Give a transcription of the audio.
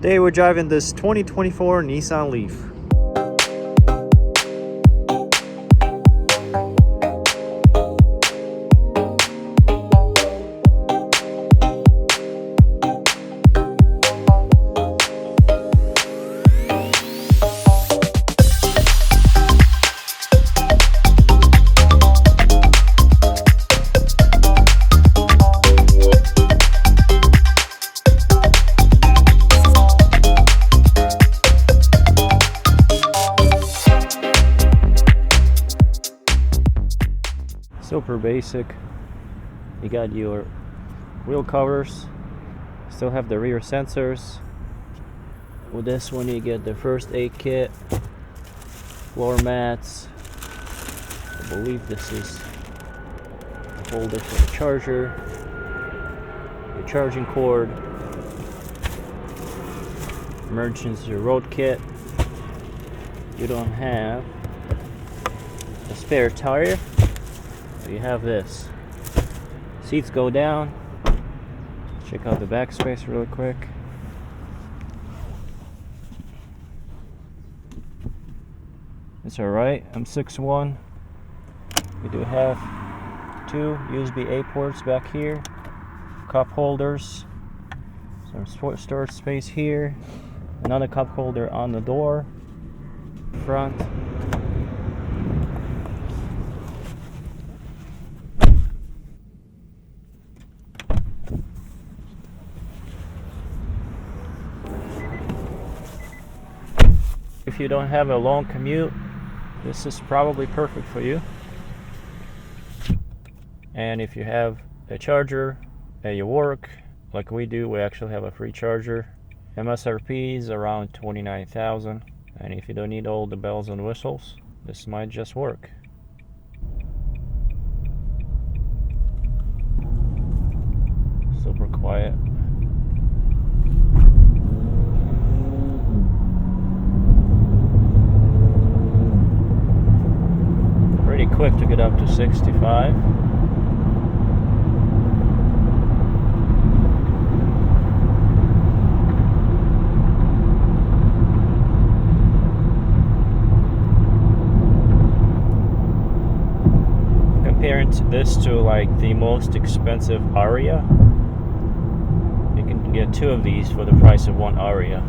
Today we're driving this 2024 Nissan Leaf. Super basic. You got your wheel covers, still have the rear sensors. With this one you get the first aid kit, floor mats. I believe this is a holder for the charger, your charging cord, emergency road kit. You don't have a spare tire. You have this. Seats go down. Check out the back space really quick. It's alright. I'm 6'1". We do have two USB-A ports back here, cup holders, some storage space here, another cup holder on the door, front. If you don't have a long commute, this is probably perfect for you. And if you have a charger at your work, like we do, we actually have a free charger. MSRP is around $29,000, and if you don't need all the bells and whistles, this might just work. Super quiet. Quick to get up to 65. Comparing this to like the most expensive Aria, you can get two of these for the price of one Aria.